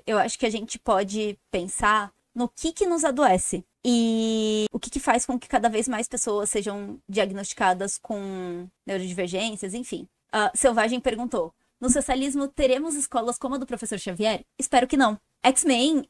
Eu acho que a gente pode pensar no que nos adoece e o que faz com que cada vez mais pessoas sejam diagnosticadas com neurodivergências, enfim. Selvagem perguntou: no socialismo teremos escolas como a do professor Xavier? Espero que não. X-Men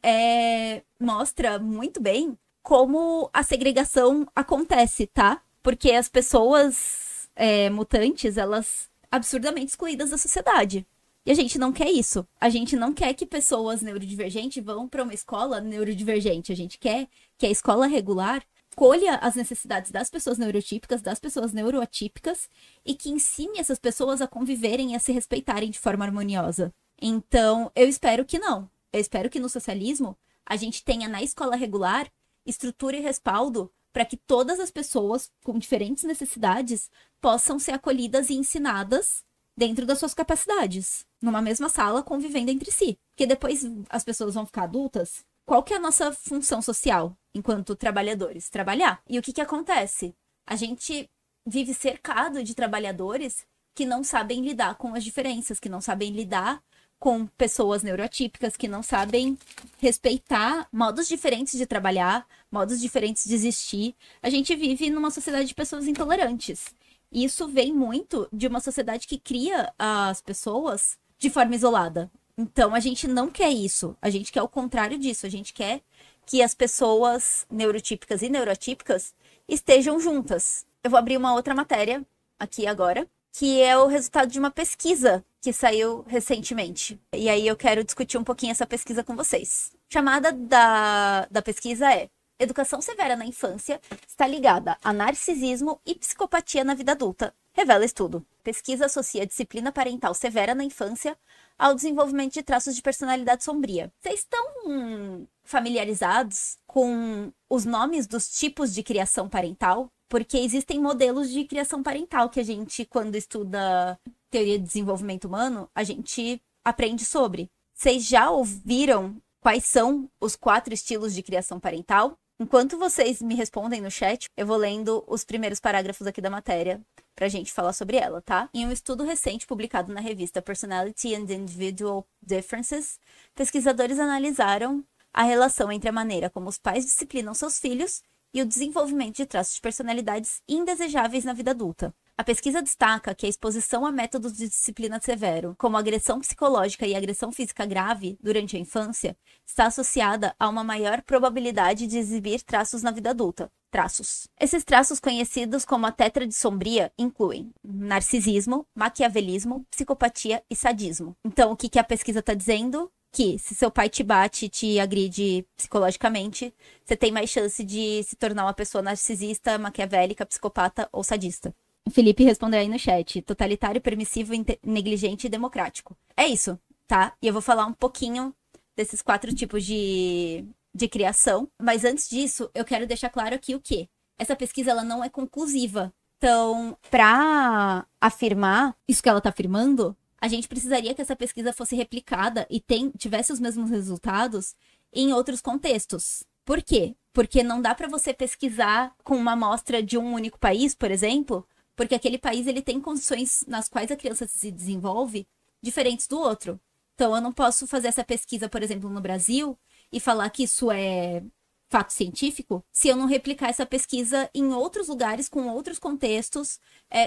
mostra muito bem como a segregação acontece, tá? Porque as pessoas mutantes, elas absurdamente excluídas da sociedade. E a gente não quer isso. A gente não quer que pessoas neurodivergentes vão para uma escola neurodivergente. A gente quer que a escola regular colha as necessidades das pessoas neurotípicas, das pessoas neuroatípicas, e que ensine essas pessoas a conviverem e a se respeitarem de forma harmoniosa. Então, eu espero que não. Eu espero que no socialismo a gente tenha na escola regular estrutura e respaldo para que todas as pessoas com diferentes necessidades possam ser acolhidas e ensinadas dentro das suas capacidades, numa mesma sala, convivendo entre si. Porque depois as pessoas vão ficar adultas. Qual que é a nossa função social enquanto trabalhadores? Trabalhar. E o que acontece? A gente vive cercado de trabalhadores que não sabem lidar com as diferenças, que não sabem lidar com pessoas neuroatípicas, que não sabem respeitar modos diferentes de trabalhar, modos diferentes de existir. A gente vive numa sociedade de pessoas intolerantes. E isso vem muito de uma sociedade que cria as pessoas de forma isolada. Então, a gente não quer isso. A gente quer o contrário disso. A gente quer que as pessoas neurotípicas e neuroatípicas estejam juntas. Eu vou abrir uma outra matéria aqui agora, que é o resultado de uma pesquisa que saiu recentemente. E aí eu quero discutir um pouquinho essa pesquisa com vocês. A chamada da pesquisa é: educação severa na infância está ligada a narcisismo e psicopatia na vida adulta, revela estudo. Pesquisa associa disciplina parental severa na infância ao desenvolvimento de traços de personalidade sombria. Vocês estão familiarizados com os nomes dos tipos de criação parental? Porque existem modelos de criação parental que a gente, quando estuda teoria de desenvolvimento humano, a gente aprende sobre. Vocês já ouviram quais são os 4 estilos de criação parental? Enquanto vocês me respondem no chat, eu vou lendo os primeiros parágrafos aqui da matéria pra gente falar sobre ela, tá? Em um estudo recente publicado na revista Personality and Individual Differences, pesquisadores analisaram a relação entre a maneira como os pais disciplinam seus filhos e o desenvolvimento de traços de personalidades indesejáveis na vida adulta. A pesquisa destaca que a exposição a métodos de disciplina severo, como agressão psicológica e agressão física grave durante a infância, está associada a uma maior probabilidade de exibir traços na vida adulta. Traços. Esses traços, conhecidos como a tétrade sombria, incluem narcisismo, maquiavelismo, psicopatia e sadismo. Então, o que a pesquisa está dizendo? Que se seu pai te bate, te agride psicologicamente, você tem mais chance de se tornar uma pessoa narcisista, maquiavélica, psicopata ou sadista. O Felipe respondeu aí no chat: totalitário, permissivo, negligente e democrático. É isso, tá? E eu vou falar um pouquinho desses 4 tipos de criação. Mas antes disso, eu quero deixar claro aqui o quê? Essa pesquisa, ela não é conclusiva. Então, pra afirmar isso que ela tá afirmando, a gente precisaria que essa pesquisa fosse replicada e tivesse os mesmos resultados em outros contextos. Por quê? Porque não dá pra você pesquisar com uma amostra de um único país, por exemplo, porque aquele país ele tem condições nas quais a criança se desenvolve diferentes do outro. Então, eu não posso fazer essa pesquisa, por exemplo, no Brasil e falar que isso é fato científico se eu não replicar essa pesquisa em outros lugares, com outros contextos,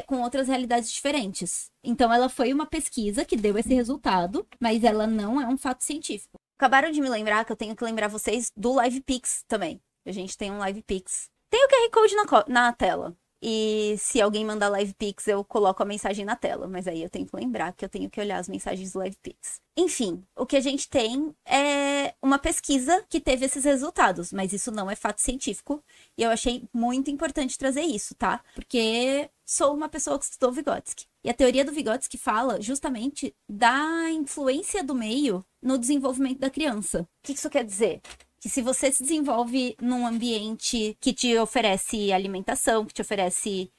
com outras realidades diferentes. Então, ela foi uma pesquisa que deu esse resultado, mas ela não é um fato científico. Acabaram de me lembrar que eu tenho que lembrar vocês do LivePix também. A gente tem um LivePix. Tem o QR Code na tela. E se alguém mandar LivePix, eu coloco a mensagem na tela. Mas aí eu tenho que lembrar que eu tenho que olhar as mensagens do LivePix. Enfim, o que a gente tem é uma pesquisa que teve esses resultados. Mas isso não é fato científico. E eu achei muito importante trazer isso, tá? Porque sou uma pessoa que estudou Vygotsky. E a teoria do Vygotsky fala justamente da influência do meio no desenvolvimento da criança. O que isso quer dizer? Que se você se desenvolve num ambiente que te oferece alimentação, que te oferece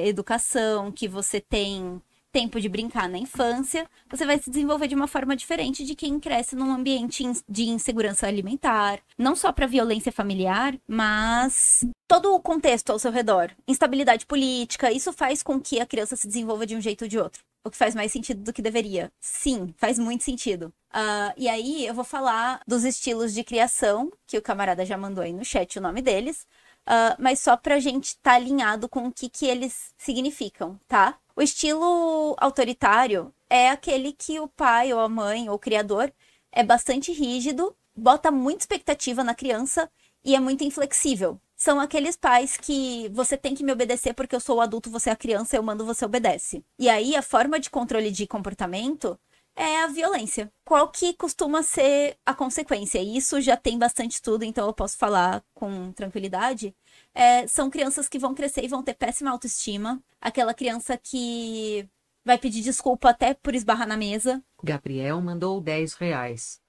educação, que você tem tempo de brincar na infância, você vai se desenvolver de uma forma diferente de quem cresce num ambiente de insegurança alimentar, não só para violência familiar, mas todo o contexto ao seu redor, instabilidade política, isso faz com que a criança se desenvolva de um jeito ou de outro. O que faz mais sentido do que deveria. Sim, faz muito sentido. E aí eu vou falar dos estilos de criação, que o camarada já mandou aí no chat o nome deles, mas só pra gente estar alinhado com o que eles significam, tá? O estilo autoritário é aquele que o pai ou a mãe ou o criador é bastante rígido, bota muita expectativa na criança e é muito inflexível. São aqueles pais que você tem que me obedecer porque eu sou o adulto, você é a criança, eu mando, você obedece. E aí a forma de controle de comportamento é a violência. Qual que costuma ser a consequência? E isso já tem bastante estudo, então eu posso falar com tranquilidade. São crianças que vão crescer e vão ter péssima autoestima. Aquela criança que vai pedir desculpa até por esbarrar na mesa. Gabriel mandou R$ 10.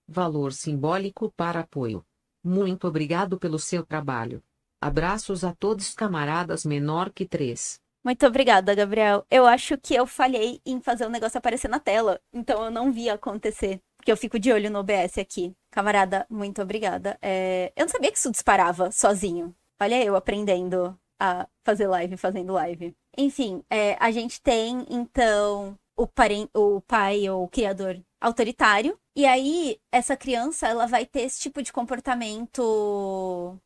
Valor simbólico para apoio. Muito obrigado pelo seu trabalho. Abraços a todos camaradas menor que 3. Muito obrigada, Gabriel. Eu acho que eu falhei em fazer o negócio aparecer na tela, então eu não vi acontecer, porque eu fico de olho no OBS aqui. Camarada, muito obrigada. Eu não sabia que isso disparava sozinho. Olha eu aprendendo a fazer live, fazendo live. Enfim, a gente tem, então, o pai ou o criador autoritário. E aí, essa criança, ela vai ter esse tipo de comportamento,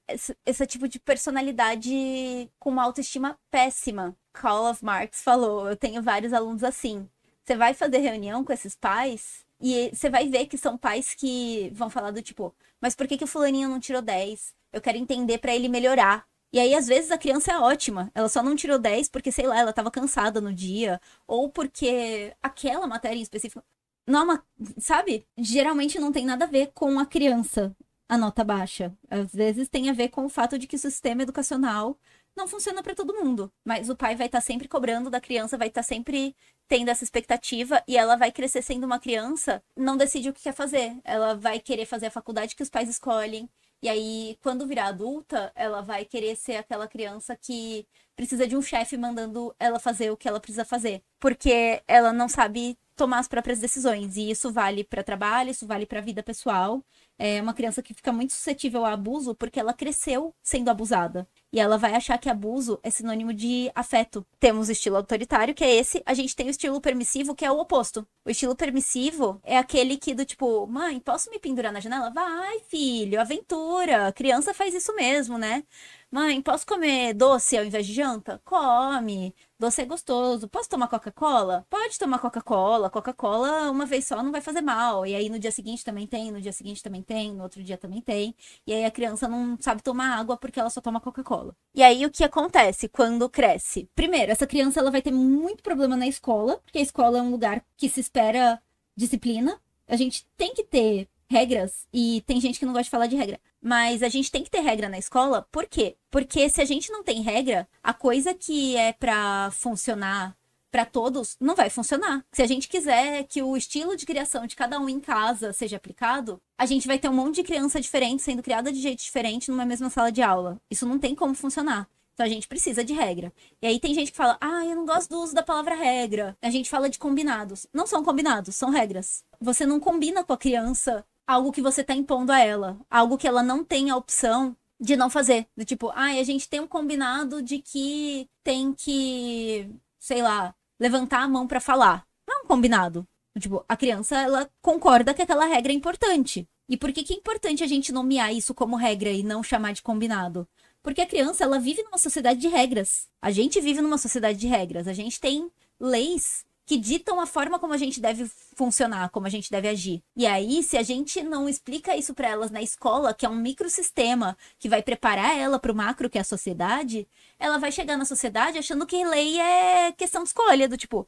esse tipo de personalidade com uma autoestima péssima. Karl of Marx falou, eu tenho vários alunos assim. Você vai fazer reunião com esses pais e você vai ver que são pais que vão falar do tipo, mas por que o fulaninho não tirou 10? Eu quero entender pra ele melhorar. E aí, às vezes, a criança é ótima. Ela só não tirou 10 porque, sei lá, ela tava cansada no dia. Ou porque aquela matéria em específico... Não, sabe? Geralmente não tem nada a ver com a criança, a nota baixa. Às vezes tem a ver com o fato de que o sistema educacional não funciona para todo mundo. Mas o pai vai estar sempre cobrando da criança, vai estar sempre tendo essa expectativa e ela vai crescer sendo uma criança, não decide o que quer fazer. Ela vai querer fazer a faculdade que os pais escolhem. E aí, quando virar adulta, ela vai querer ser aquela criança que precisa de um chefe mandando ela fazer o que ela precisa fazer. Porque ela não sabe tomar as próprias decisões. E isso vale para trabalho, isso vale para vida pessoal. É uma criança que fica muito suscetível a abuso porque ela cresceu sendo abusada. E ela vai achar que abuso é sinônimo de afeto. Temos o estilo autoritário, que é esse. A gente tem o estilo permissivo, que é o oposto. O estilo permissivo é aquele que do tipo, mãe, posso me pendurar na janela? Vai, filho, aventura. Criança faz isso mesmo, né? Mãe, posso comer doce ao invés de janta? Come. Doce é gostoso. Posso tomar Coca-Cola? Pode tomar Coca-Cola. Coca-Cola uma vez só não vai fazer mal. E aí no dia seguinte também tem, no dia seguinte também tem, no outro dia também tem. E aí a criança não sabe tomar água porque ela só toma Coca-Cola. E aí o que acontece quando cresce? Primeiro, essa criança ela vai ter muito problema na escola, porque a escola é um lugar que se espera disciplina. A gente tem que ter regras, e tem gente que não gosta de falar de regra, mas a gente tem que ter regra na escola, por quê? Porque se a gente não tem regra, a coisa que é pra funcionar pra todos não vai funcionar. Se a gente quiser que o estilo de criação de cada um em casa seja aplicado, a gente vai ter um monte de criança diferente sendo criada de jeito diferente numa mesma sala de aula. Isso não tem como funcionar. Então a gente precisa de regra. E aí tem gente que fala, eu não gosto do uso da palavra regra. A gente fala de combinados. Não são combinados, são regras. Você não combina com a criança algo que você tá impondo a ela. Algo que ela não tem a opção de não fazer. Do tipo, a gente tem um combinado de que tem que, sei lá, levantar a mão pra falar. Não é um combinado. Tipo, a criança, ela concorda que aquela regra é importante. E por que é importante a gente nomear isso como regra e não chamar de combinado? Porque a criança, ela vive numa sociedade de regras. A gente vive numa sociedade de regras. A gente tem leis que ditam a forma como a gente deve funcionar, como a gente deve agir. E aí, se a gente não explica isso para elas na escola, que é um microsistema que vai preparar ela para o macro, que é a sociedade, ela vai chegar na sociedade achando que lei é questão de escolha, do tipo,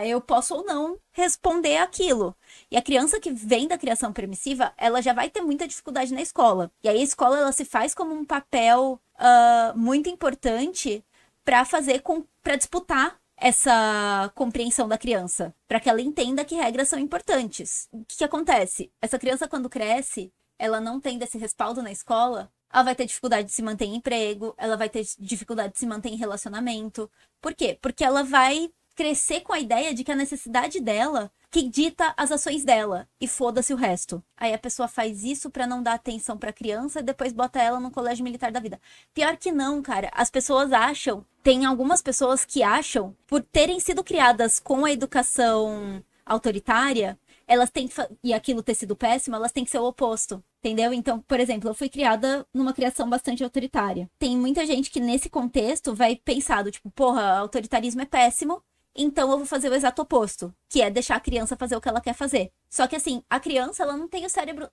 eu posso ou não responder aquilo. E a criança que vem da criação permissiva, ela já vai ter muita dificuldade na escola. E aí a escola, ela se faz como um papel muito importante para disputar essa compreensão da criança, para que ela entenda que regras são importantes. O que acontece? Essa criança, quando cresce, ela não tendo esse respaldo na escola, ela vai ter dificuldade de se manter em emprego, ela vai ter dificuldade de se manter em relacionamento. Por quê? Porque ela vai crescer com a ideia de que a necessidade dela que dita as ações dela e foda-se o resto. Aí a pessoa faz isso pra não dar atenção pra criança e depois bota ela no colégio militar da vida. Pior que não, cara. As pessoas acham, tem algumas pessoas que acham, por terem sido criadas com a educação autoritária, elas têm que, e aquilo ter sido péssimo, elas têm que ser o oposto. Entendeu? Então, por exemplo, eu fui criada numa criação bastante autoritária. Tem muita gente que nesse contexto vai pensar do tipo, porra, autoritarismo é péssimo, então eu vou fazer o exato oposto, que é deixar a criança fazer o que ela quer fazer. Só que assim, a criança, ela não tem o cérebro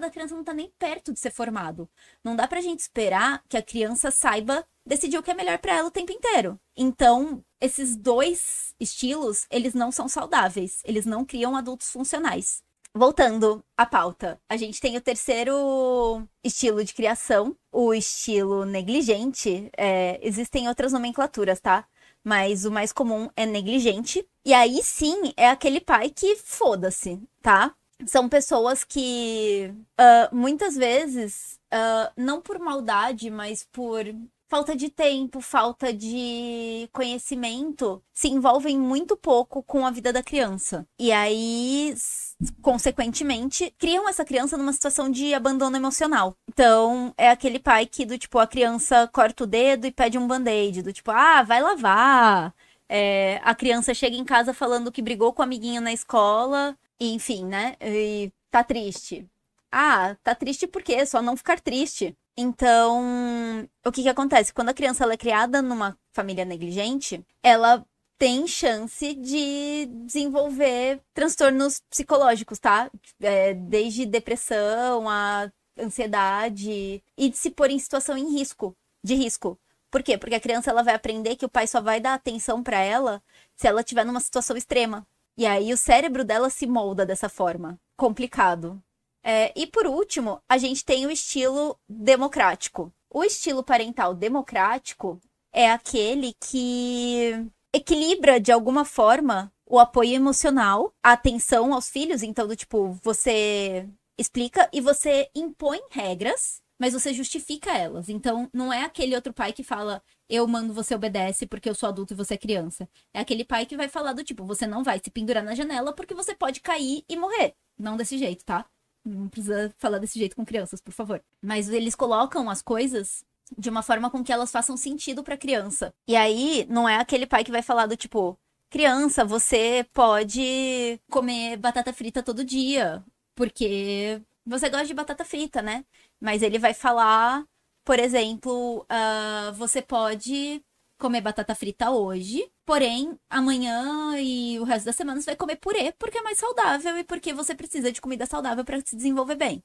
da criança não tá nem perto de ser formado. Não dá pra gente esperar que a criança saiba decidir o que é melhor pra ela o tempo inteiro. Então, esses dois estilos, eles não são saudáveis, eles não criam adultos funcionais. Voltando à pauta, a gente tem o terceiro estilo de criação, o estilo negligente. Existem outras nomenclaturas, tá? Mas o mais comum é negligente. E aí sim é aquele pai que foda-se, tá? São pessoas que muitas vezes, não por maldade, mas por falta de tempo, falta de conhecimento, se envolvem muito pouco com a vida da criança. E aí, consequentemente, criam essa criança numa situação de abandono emocional. Então, é aquele pai que, do tipo, a criança corta o dedo e pede um band-aid, do tipo, vai lavar. A criança chega em casa falando que brigou com o amiguinho na escola, e, enfim, né? E tá triste. Tá triste por quê? Só não ficar triste. Então, o que acontece? Quando a criança ela é criada numa família negligente, ela tem chance de desenvolver transtornos psicológicos, tá? Desde depressão a ansiedade e de se pôr em situação de risco. Por quê? Porque a criança ela vai aprender que o pai só vai dar atenção pra ela se ela estiver numa situação extrema. E aí o cérebro dela se molda dessa forma. Complicado. E por último, a gente tem o estilo democrático. O estilo parental democrático é aquele que equilibra de alguma forma o apoio emocional, a atenção aos filhos. Então, do tipo, você explica e você impõe regras, mas você justifica elas. Então, não é aquele outro pai que fala, eu mando, você obedece porque eu sou adulto e você é criança. É aquele pai que vai falar do tipo, você não vai se pendurar na janela porque você pode cair e morrer. Não desse jeito, tá? Não precisa falar desse jeito com crianças, por favor. Mas eles colocam as coisas de uma forma com que elas façam sentido pra criança. E aí, não é aquele pai que vai falar do tipo, criança, você pode comer batata frita todo dia, porque você gosta de batata frita, né? Mas ele vai falar, por exemplo, você pode comer batata frita hoje, porém, amanhã e o resto da semana você vai comer purê, porque é mais saudável e porque você precisa de comida saudável para se desenvolver bem.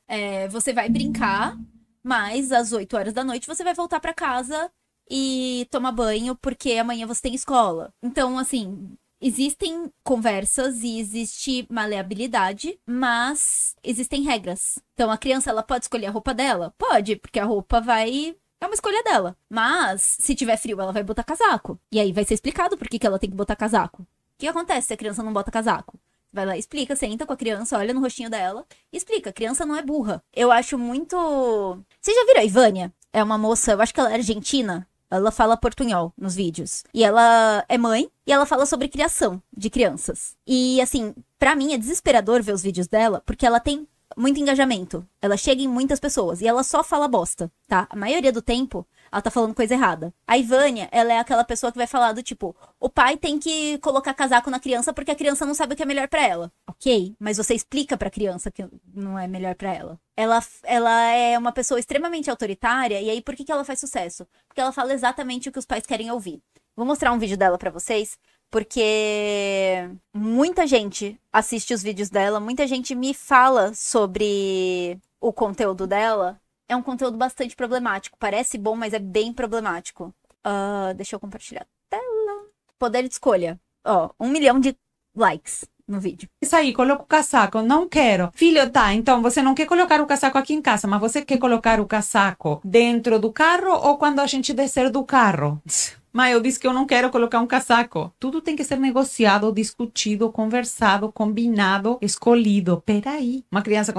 Você vai brincar, mas às 8 horas da noite você vai voltar para casa e tomar banho, porque amanhã você tem escola. Então, assim, existem conversas e existe maleabilidade, mas existem regras. Então, a criança, ela pode escolher a roupa dela? Pode, porque a roupa é uma escolha dela. Mas, se tiver frio, ela vai botar casaco. E aí vai ser explicado por que ela tem que botar casaco. O que acontece se a criança não bota casaco? Vai lá, explica, senta com a criança, olha no rostinho dela e explica. A criança não é burra. Eu acho muito... Vocês já viram a Ivânia? É uma moça, eu acho que ela é argentina. Ela fala portunhol nos vídeos. E ela é mãe e ela fala sobre criação de crianças. E, assim, pra mim é desesperador ver os vídeos dela, porque ela tem muito engajamento. Ela chega em muitas pessoas e ela só fala bosta, tá? A maioria do tempo, ela tá falando coisa errada. A Ivânia, ela é aquela pessoa que vai falar do tipo, o pai tem que colocar casaco na criança porque a criança não sabe o que é melhor pra ela. Ok, mas você explica pra criança que não é melhor pra ela. Ela é uma pessoa extremamente autoritária e aí por que ela faz sucesso? Porque ela fala exatamente o que os pais querem ouvir. Vou mostrar um vídeo dela pra vocês, porque muita gente assiste os vídeos dela, muita gente me fala sobre o conteúdo dela. É um conteúdo bastante problemático. Parece bom, mas é bem problemático. Deixa eu compartilhar a tela. Poder de escolha. 1 milhão de likes no vídeo. Isso aí, coloca o casaco, não quero. Filho, tá, então você não quer colocar o casaco aqui em casa, mas você quer colocar o casaco dentro do carro ou quando a gente descer do carro? Mas eu disse que eu não quero colocar um casaco. Tudo tem que ser negociado, discutido, conversado, combinado, escolhido. Peraí, uma criança...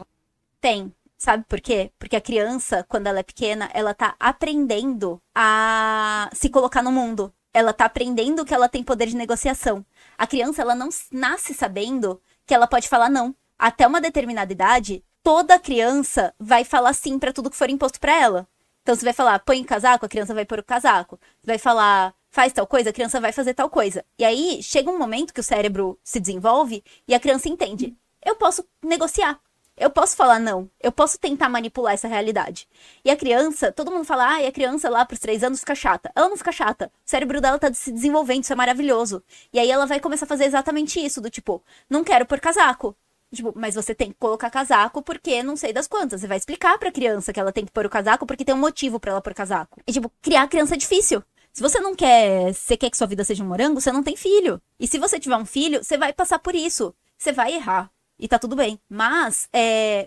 Tem. Sabe por quê? Porque a criança, quando ela é pequena, ela tá aprendendo a se colocar no mundo. ela tá aprendendo que ela tem poder de negociação. A criança, ela não nasce sabendo que ela pode falar não. Até uma determinada idade, toda criança vai falar sim pra tudo que for imposto pra ela. Então, você vai falar, põe casaco, a criança vai pôr o casaco. Você vai falar, faz tal coisa, a criança vai fazer tal coisa. E aí, chega um momento que o cérebro se desenvolve e a criança entende. Eu posso negociar. Eu posso falar não. Eu posso tentar manipular essa realidade. E a criança, todo mundo fala, e a criança lá pros 3 anos fica chata. Ela não fica chata. O cérebro dela tá se desenvolvendo, isso é maravilhoso. E aí ela vai começar a fazer exatamente isso, do tipo, não quero pôr casaco. Tipo, mas você tem que colocar casaco porque não sei das quantas. Você vai explicar pra criança que ela tem que pôr o casaco porque tem um motivo pra ela pôr casaco. E tipo, criar a criança é difícil. Se você não quer, você quer que sua vida seja um morango, você não tem filho. E se você tiver um filho, você vai passar por isso. Você vai errar. E tá tudo bem. Mas,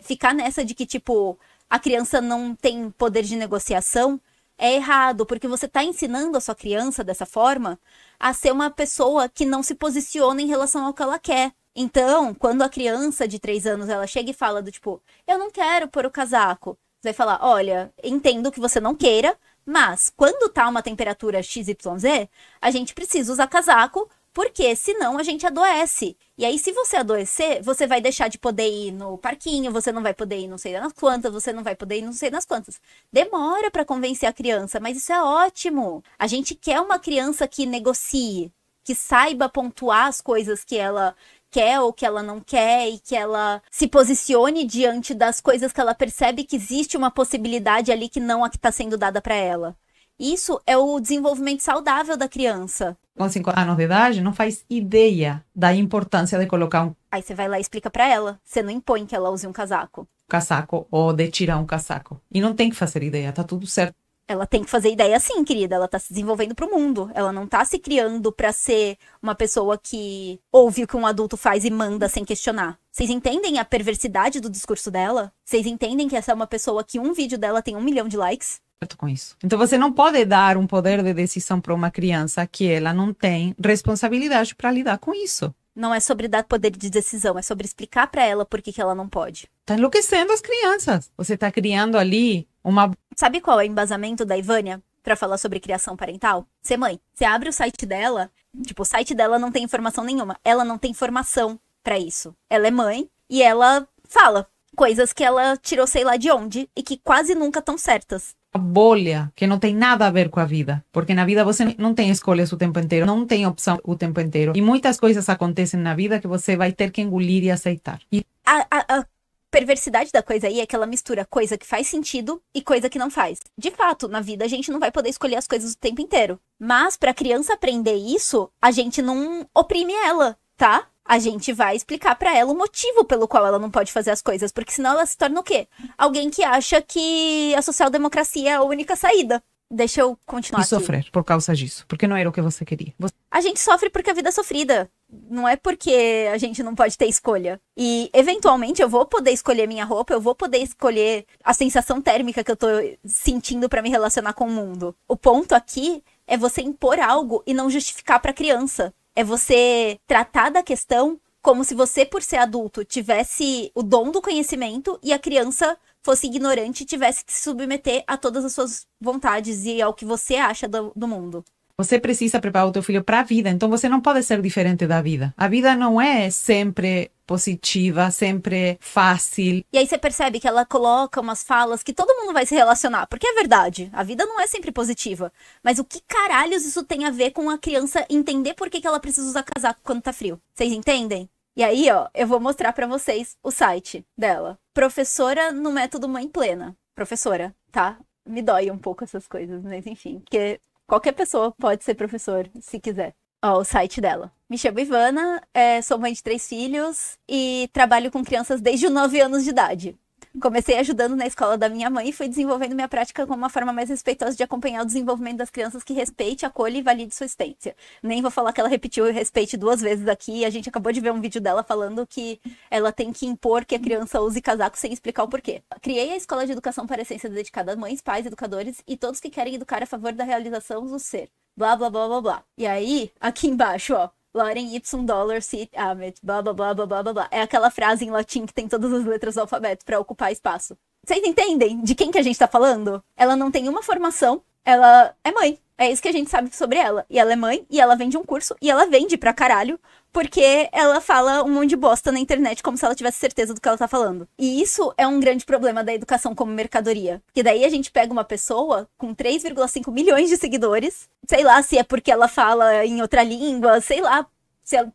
ficar nessa de que, tipo, a criança não tem poder de negociação é errado. Porque você tá ensinando a sua criança, dessa forma, a ser uma pessoa que não se posiciona em relação ao que ela quer. Então, quando a criança de 3 anos, ela chega e fala do tipo, eu não quero pôr o casaco. Você vai falar, olha, entendo que você não queira, mas quando tá uma temperatura XYZ, a gente precisa usar casaco, porque senão a gente adoece. E aí, se você adoecer, você vai deixar de poder ir no parquinho, você não vai poder ir não sei nas quantas, você não vai poder ir não sei nas quantas. Demora pra convencer a criança, mas isso é ótimo. A gente quer uma criança que negocie, que saiba pontuar as coisas que ela quer ou que ela não quer e que ela se posicione diante das coisas que ela percebe que existe uma possibilidade ali que não a que está sendo dada para ela. Isso é o desenvolvimento saudável da criança. Com 5 anos de idade, não faz ideia da importância de colocar um Aí você vai lá e explica para ela. Você não impõe que ela use um casaco. casaco ou de tirar um casaco. E não tem que fazer ideia, tá tudo certo. Ela tem que fazer ideia sim, querida. Ela tá se desenvolvendo pro mundo. Ela não tá se criando pra ser uma pessoa que ouve o que um adulto faz e manda sem questionar. Vocês entendem a perversidade do discurso dela? Vocês entendem que essa é uma pessoa que um vídeo dela tem 1 milhão de likes? Com isso. Então você não pode dar um poder de decisão para uma criança que ela não tem responsabilidade para lidar com isso. Não é sobre dar poder de decisão, é sobre explicar pra ela por que ela não pode. Tá enlouquecendo as crianças. Você tá criando ali uma... Sabe qual é o embasamento da Ivânia pra falar sobre criação parental? Ser mãe. Você abre o site dela, tipo, o site dela não tem informação nenhuma. Ela não tem formação pra isso. Ela é mãe e ela fala coisas que ela tirou sei lá de onde e que quase nunca estão certas. bolha que não tem nada a ver com a vida. Porque na vida você não tem escolhas o tempo inteiro, não tem opção o tempo inteiro. E muitas coisas acontecem na vida que você vai ter que engolir e aceitar. E A perversidade da coisa aí é que ela mistura coisa que faz sentido e coisa que não faz. De fato, na vida a gente não vai poder escolher as coisas o tempo inteiro. Mas pra criança aprender isso, a gente não oprime ela, tá? A gente vai explicar pra ela o motivo pelo qual ela não pode fazer as coisas, porque senão ela se torna o quê? Alguém que acha que a social-democracia é a única saída. Deixa eu continuar aqui. sofrer por causa disso, porque não era o que você queria. A gente sofre porque a vida é sofrida. Não é porque a gente não pode ter escolha. E, eventualmente, eu vou poder escolher minha roupa, eu vou poder escolher a sensação térmica que eu tô sentindo pra me relacionar com o mundo. O ponto aqui é você impor algo e não justificar pra criança. É você tratar da questão como se você, por ser adulto, tivesse o dom do conhecimento e a criança fosse ignorante e tivesse que se submeter a todas as suas vontades e ao que você acha do mundo. Você precisa preparar o teu filho para a vida, então você não pode ser diferente da vida. A vida não é sempre positiva, sempre fácil. E aí você percebe que ela coloca umas falas que todo mundo vai se relacionar, porque é verdade, a vida não é sempre positiva. Mas o que caralhos isso tem a ver com a criança entender por que ela precisa usar casaco quando tá frio? Vocês entendem? E aí, ó, eu vou mostrar pra vocês o site dela. Professora no método Mãe Plena. Professora, tá? Me dói um pouco essas coisas, mas enfim, porque qualquer pessoa pode ser professor, se quiser. Ó, o site dela. Me chamo Ivana, sou mãe de 3 filhos e trabalho com crianças desde os 9 anos de idade. Comecei ajudando na escola da minha mãe e fui desenvolvendo minha prática como uma forma mais respeitosa de acompanhar o desenvolvimento das crianças que respeite, acolha e valide sua existência. Nem vou falar que ela repetiu o respeite 2 vezes aqui. A gente acabou de ver um vídeo dela falando que ela tem que impor que a criança use casaco sem explicar o porquê. Criei a Escola de Educação para a Essência dedicada a mães, pais, educadores e todos que querem educar a favor da realização do ser. Blá, blá, blá, blá, blá. E aí, aqui embaixo, ó. Lauren Y dollar sit amet, blá blá blá blá blá blá blá. É aquela frase em latim que tem todas as letras do alfabeto pra ocupar espaço. Vocês entendem de quem que a gente tá falando? Ela não tem uma formação, ela é mãe. É isso que a gente sabe sobre ela. E ela é mãe, e ela vende um curso, e ela vende pra caralho, porque ela fala um monte de bosta na internet como se ela tivesse certeza do que ela tá falando. E isso é um grande problema da educação como mercadoria. Porque daí a gente pega uma pessoa com 3,5 milhões de seguidores, sei lá se é porque ela fala em outra língua, sei lá,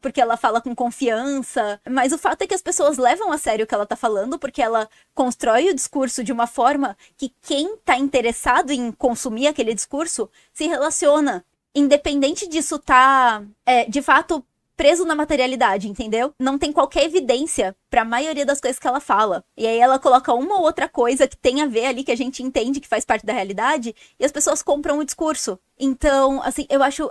porque ela fala com confiança, mas o fato é que as pessoas levam a sério o que ela tá falando, porque ela constrói o discurso de uma forma que quem tá interessado em consumir aquele discurso se relaciona, independente disso tá, de fato, preso na materialidade, entendeu? Não tem qualquer evidência pra maioria das coisas que ela fala. E aí ela coloca uma ou outra coisa que tem a ver ali, que a gente entende que faz parte da realidade, e as pessoas compram o discurso. Então, assim, eu acho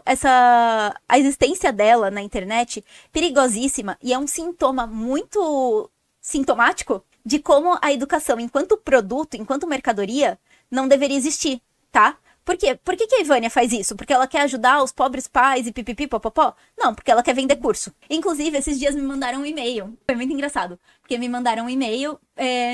a existência dela na internet perigosíssima, e é um sintoma muito sintomático de como a educação, enquanto produto, enquanto mercadoria, não deveria existir, tá? Por quê? Por que a Ivânia faz isso? Porque ela quer ajudar os pobres pais e pipipi, popopó? Não, porque ela quer vender curso. Inclusive, esses dias me mandaram um e-mail. Foi muito engraçado. Porque me mandaram um e-mail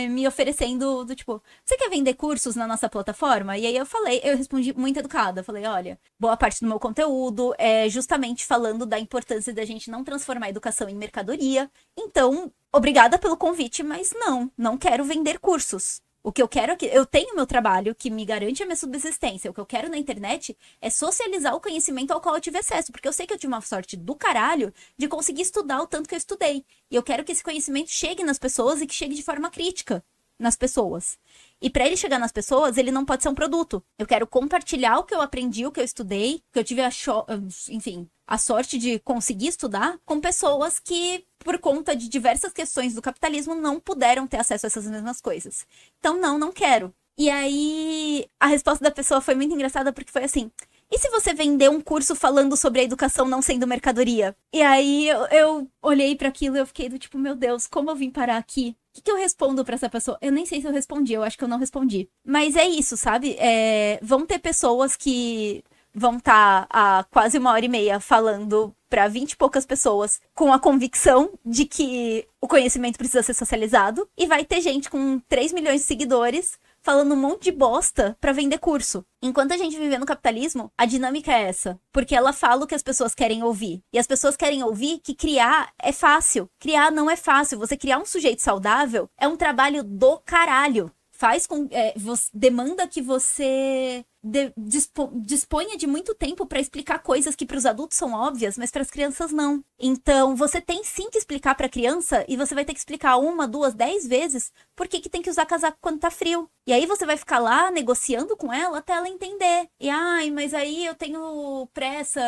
me oferecendo do tipo, você quer vender cursos na nossa plataforma? E aí eu respondi muito educada. Eu falei, olha, boa parte do meu conteúdo é justamente falando da importância da gente não transformar a educação em mercadoria. Então, obrigada pelo convite, mas não quero vender cursos. O que eu quero aqui, eu tenho meu trabalho que me garante a minha subsistência. O que eu quero na internet é socializar o conhecimento ao qual eu tive acesso, porque eu sei que eu tive uma sorte do caralho de conseguir estudar o tanto que eu estudei. E eu quero que esse conhecimento chegue nas pessoas e que chegue de forma crítica nas pessoas. E para ele chegar nas pessoas, ele não pode ser um produto. Eu quero compartilhar o que eu aprendi, o que eu estudei, que eu tive a sorte de conseguir estudar com pessoas que, por conta de diversas questões do capitalismo, não puderam ter acesso a essas mesmas coisas. Então, não quero. E aí, a resposta da pessoa foi muito engraçada, porque foi assim, e se você vender um curso falando sobre a educação não sendo mercadoria? E aí, eu olhei para aquilo e eu fiquei do tipo, meu Deus, como eu vim parar aqui? O que eu respondo pra essa pessoa? Eu nem sei se eu respondi, eu acho que eu não respondi. Mas é isso, sabe? Vão ter pessoas que vão estar há quase 1h30 falando pra 20 e poucas pessoas com a convicção de que o conhecimento precisa ser socializado. E vai ter gente com 3 milhões de seguidores falando um monte de bosta pra vender curso. Enquanto a gente vive no capitalismo, a dinâmica é essa. Porque ela fala o que as pessoas querem ouvir. E as pessoas querem ouvir que criar é fácil. Criar não é fácil. Você criar um sujeito saudável é um trabalho do caralho. Demanda que você disponha de muito tempo pra explicar coisas que pros adultos são óbvias, mas pras crianças não. Então, você tem sim que explicar pra criança, e você vai ter que explicar 1, 2, 10 vezes por que tem que usar casaco quando tá frio. E aí você vai ficar lá negociando com ela até ela entender. E, mas aí eu tenho pressa,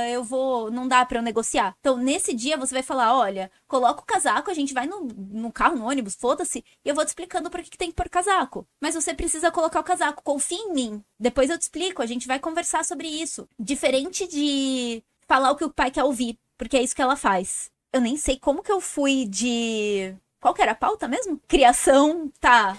não dá pra eu negociar. Então, nesse dia você vai falar, olha, coloca o casaco, a gente vai no carro, no ônibus, foda-se, e eu vou te explicando por que tem que pôr casaco. Mas você precisa colocar o casaco, confia em mim. Depois eu te explico, a gente vai conversar sobre isso. Diferente de falar o que o pai quer ouvir, porque é isso que ela faz. Eu nem sei como que eu fui de... Qual que era a pauta mesmo? Criação, tá.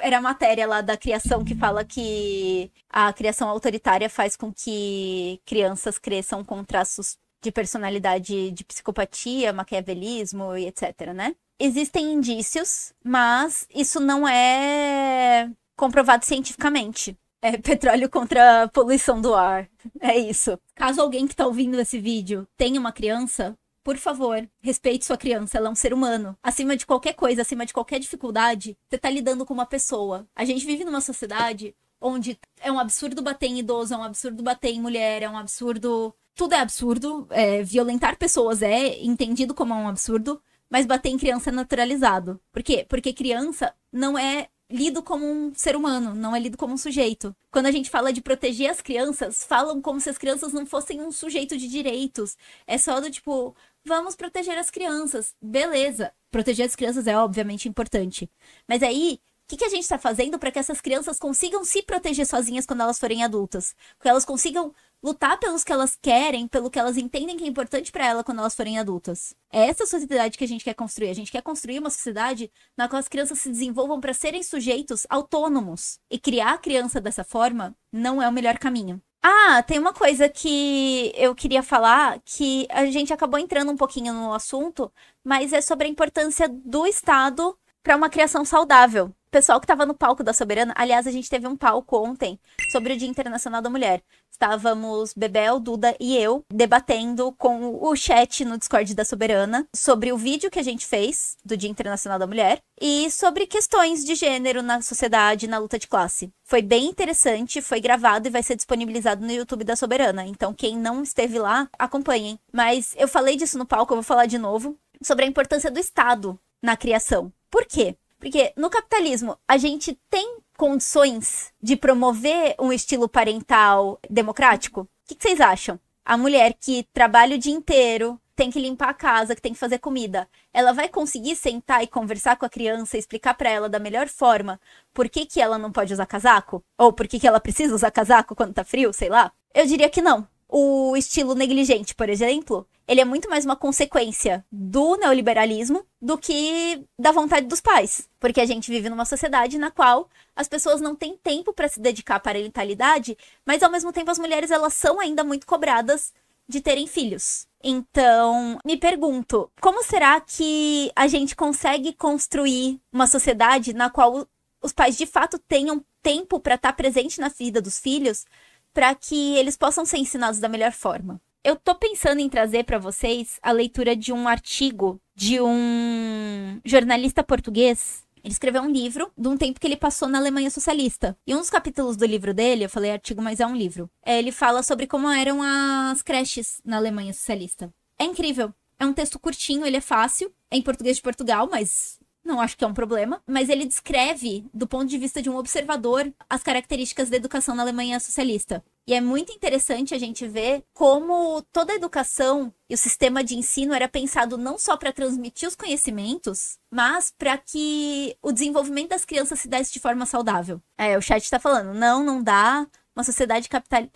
Era a matéria lá da criação que fala que a criação autoritária faz com que crianças cresçam com traços de personalidade de psicopatia, maquiavelismo e etc, né? Existem indícios, mas isso não é comprovado cientificamente. Petróleo contra a poluição do ar. É isso. Caso alguém que tá ouvindo esse vídeo tenha uma criança, por favor, respeite sua criança. Ela é um ser humano. Acima de qualquer coisa, acima de qualquer dificuldade, você tá lidando com uma pessoa. A gente vive numa sociedade onde é um absurdo bater em idoso, é um absurdo bater em mulher, é um absurdo... Tudo é absurdo. Violentar pessoas é entendido como um absurdo, mas bater em criança é naturalizado. Por quê? Porque criança não é lido como um ser humano, não é lido como um sujeito. Quando a gente fala de proteger as crianças, falam como se as crianças não fossem um sujeito de direitos. É só do tipo, vamos proteger as crianças. Beleza, proteger as crianças é obviamente importante. Mas aí, o que a gente está fazendo para que essas crianças consigam se proteger sozinhas quando elas forem adultas? Que elas consigam lutar pelos que elas querem, pelo que elas entendem que é importante para elas quando elas forem adultas. É essa sociedade que a gente quer construir. A gente quer construir uma sociedade na qual as crianças se desenvolvam para serem sujeitos autônomos. E criar a criança dessa forma não é o melhor caminho. Tem uma coisa que eu queria falar, que a gente acabou entrando um pouquinho no assunto, mas é sobre a importância do Estado para uma criação saudável. pessoal que estava no palco da Soberana, aliás, a gente teve um palco ontem sobre o Dia Internacional da Mulher. Estávamos Bebel, Duda e eu debatendo com o chat no Discord da Soberana sobre o vídeo que a gente fez do Dia Internacional da Mulher e sobre questões de gênero na sociedade, na luta de classe. Foi bem interessante, foi gravado e vai ser disponibilizado no YouTube da Soberana. Então, quem não esteve lá, acompanhem. Mas eu falei disso no palco, eu vou falar de novo, sobre a importância do Estado na criação. Por quê? Porque no capitalismo, a gente tem condições de promover um estilo parental democrático? O que vocês acham? A mulher que trabalha o dia inteiro, tem que limpar a casa, que tem que fazer comida, ela vai conseguir sentar e conversar com a criança, explicar pra ela da melhor forma por que que ela não pode usar casaco? Ou por que que ela precisa usar casaco quando tá frio, sei lá? Eu diria que não. O estilo negligente, por exemplo, ele é muito mais uma consequência do neoliberalismo do que da vontade dos pais. Porque a gente vive numa sociedade na qual as pessoas não têm tempo para se dedicar à parentalidade, mas ao mesmo tempo as mulheres elas são ainda muito cobradas de terem filhos. Então, me pergunto, como será que a gente consegue construir uma sociedade na qual os pais de fato tenham tempo para estar presente na vida dos filhos, para que eles possam ser ensinados da melhor forma? Eu tô pensando em trazer para vocês a leitura de um artigo de um jornalista português. Ele escreveu um livro de um tempo que ele passou na Alemanha socialista. E um dos capítulos do livro dele, eu falei artigo, mas é um livro, ele fala sobre como eram as creches na Alemanha socialista. É incrível. É um texto curtinho, ele é fácil. É em português de Portugal, mas não acho que é um problema. Mas ele descreve, do ponto de vista de um observador, as características da educação na Alemanha socialista. E é muito interessante a gente ver como toda a educação e o sistema de ensino era pensado não só para transmitir os conhecimentos, mas para que o desenvolvimento das crianças se desse de forma saudável. O chat está falando, não dá. Uma sociedade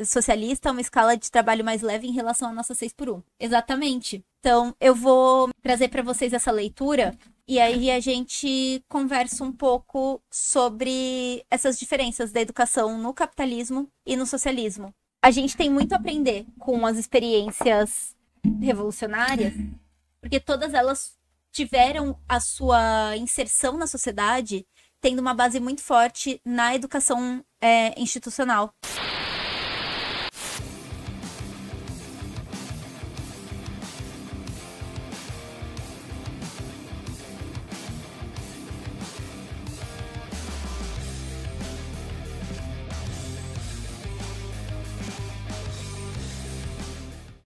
socialista é uma escala de trabalho mais leve em relação à nossa 6x1. Exatamente. Então, eu vou trazer para vocês essa leitura e aí a gente conversa um pouco sobre essas diferenças da educação no capitalismo e no socialismo. A gente tem muito a aprender com as experiências revolucionárias, porque todas elas tiveram a sua inserção na sociedade tendo uma base muito forte na educação institucional.